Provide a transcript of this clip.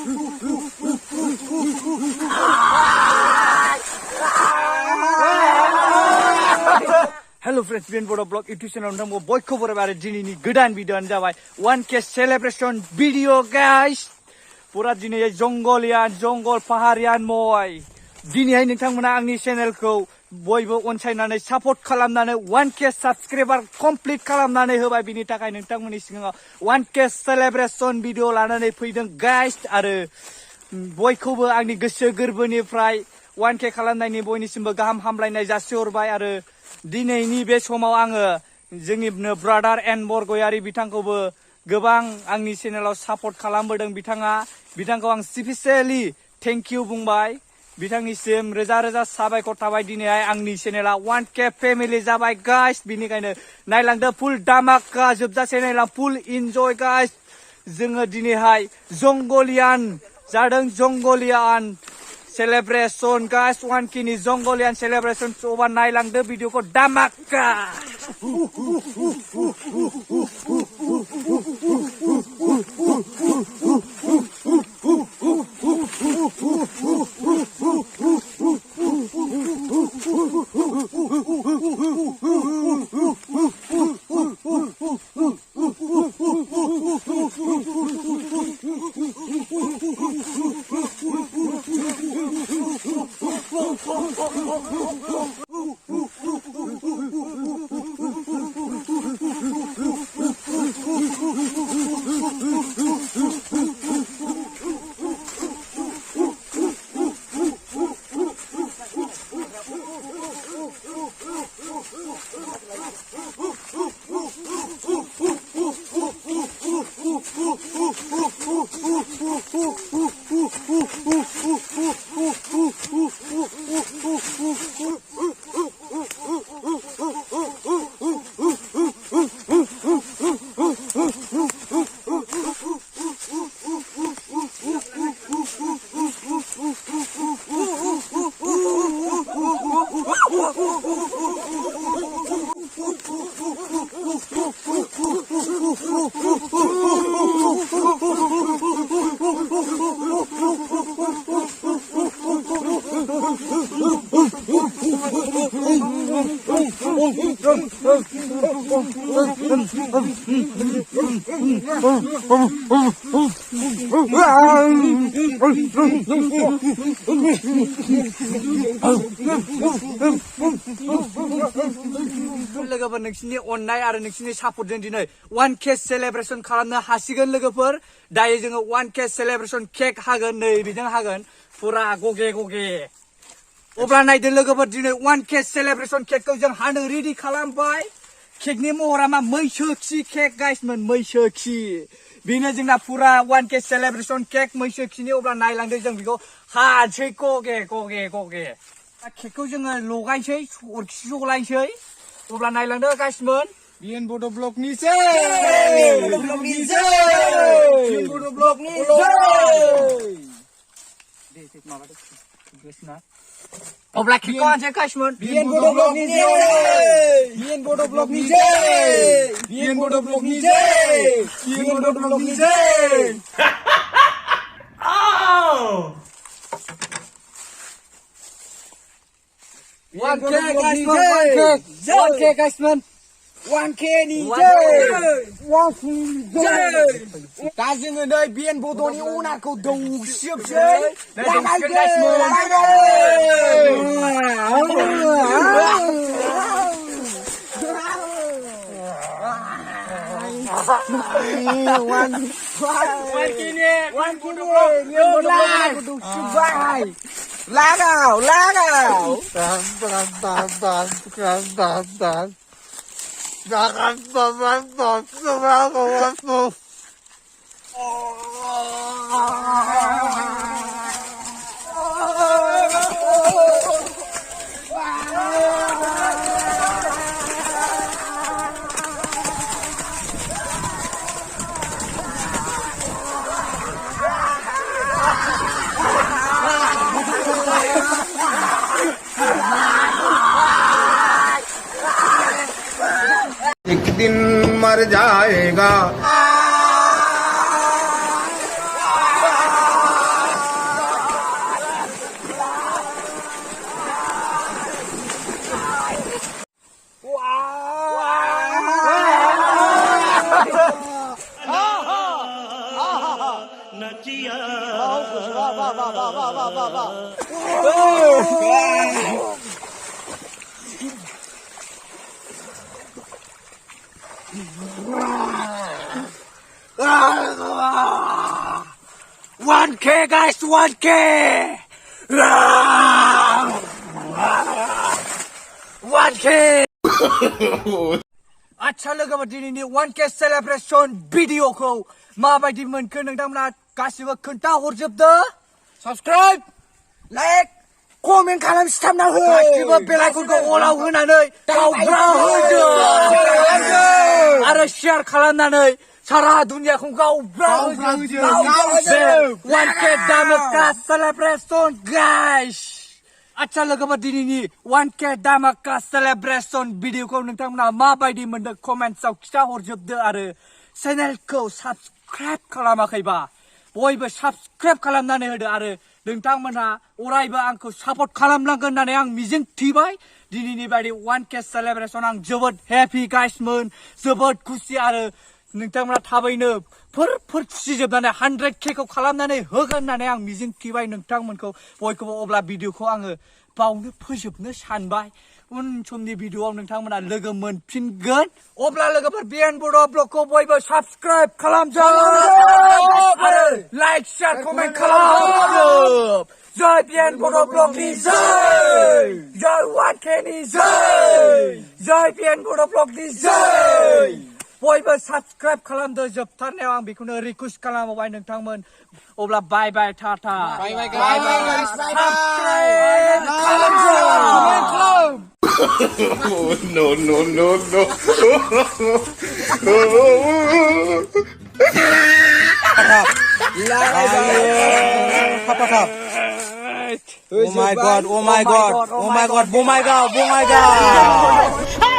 Hello friends, Bodo blog YouTube channel namo boyko bare dinini godan video jabai 1K celebration video guys. Pura dini jongolian jongol paharian moy. Dini hai nोंथांमोना आंनि channelखौ बयबो अनसायनानै support खालामनानै 1K subscriber complete खालामनानै होबाय बिनि थाखाय नोंथांमोननि सिगाङाव 1K celebration video लानानै फैदों guys आरो बयखौबो आंनि गोसो गोरबोनिफ्राय 1K खालामनायनि बयनिसिमबो गाहाम हामलायनाय जासिहरबाय आरो दिनैनि बे समाव आङो जोंनि ब्रादार एन बरगयारि बिथांखौबो गोबां आंनि चेनेलाव सापर्ट खालामबोदों बिथांखौ आं स्पेसियली थेंक इउ बुंबाय बिथांनिसिम रोजा रोजा साबायखर थाबाय दिनैहाय आंनि चेनेला 1K फेमिलि जाबाय गाइस बिनिखायनो नायलांदो फुल दामाका जोबजासे नायलां फुल इन्जय गाइस जोङो दिनैहाय जंगलियान जादों जंगलियान celebration guys 1K ni Zongolian celebration coba nailangdo video ko Damaka लोगोफोर नोंसिनि अननाय आरो नोंसिनि सापर्टजों दिनै 1K celebration खालामनो हासिगोन लोगोफोर दायो जोङो 1K celebration केक हागोन नै बिजों हागोन पुरा गगे गगे अब्ला नायदो लोगोफोर दिनै 1K celebration केकखौ जों हानो रेडि खालामबाय केकनि महरा मा मैसो खि केक गाइसमोन मैसो खि बेनो जोंना पुरा 1K celebration केक मैसो खिनि अब्ला नायलांदो जों बेखौ हासै गगे गगे गगे केकखौ जोङो लगायसै अरखि जलायसै अब्ला नायलांदो गाइसमोन बिएन बड' ब्लगनि अब्ला केकखौ हानसै गाइसमोन बिएन बड' ब्लगनि One K ni दा जोङो नै बिएन बड'नि अनारखौ दौसिबसै एक दिन मर जाएगा 1K guys, 1K! 1K! आच्छा लोगोफोर दिनैनि 1K सेलेब्रेशन भिडिअखौ माबायदि मोनखो नोंथांमोना गासिबो खोन्था हरजोबदो Subscribe, like, comment खालामसिथाबना हो गासिबो बेल आइकनखौ अलाव होनानै दावब्रा होदो आरो शेयार खालामनानै सारा दुनियाखौ गावब्रा होजोब 1K Damaka celebration guys आच्छा लोगोफोर दिनैनि 1K Damaka celebration भिडिअखौ नोंथांमोना माबायदि मोनदों कमेन्ट्सआव खिथा हरजोबदो आरो चेनेलखौ साबस्क्राइब खालामाखैबा बयबो साबस्क्राइब खालामनानै होदो आरो नोंथांमोनहा अरायबो आंखौ सापर्ट खालामलांगोन होननानै आं मिजिं थिबाय दिनैनि बायदि 1K सेलेब्रेशन आं जोबोद हेपि गाइसमोन जोबोद खुसि आरो नोंथांमोना थाबैनो खुसिजोबनानै 100K खौ खालामनानै होगोन होननानै आं मिजिं थिबाय नोंथांमोनखौ बयखौबो अब्ला भिडिअखौ आङो बावनो फोजोबनो सानबाय उन समनि भिडिअआव नोंथांमोना लोगो मोनफिनगोन अब्ला लोगोफोर बिएन बड' ब्लगखौ बयबो साबस्क्राइब खालामजोब आरो लाइक शेयार कमेन्ट खालामजोब जय बिएन बड' ब्लगनि जय 1K नि जय बिएन बड' ब्लगनि जय बयबो साबस्क्राइब खालामदो जोबथारनायाव आं बेखौनो रिक्वेस्ट खालामबाय नोंथांमोन अब्ला bye bye tata Bye bye guys. Subscribe खालामजोब No, no, no, no. Oh my god, oh my god, oh my god, oh my god, oh my god.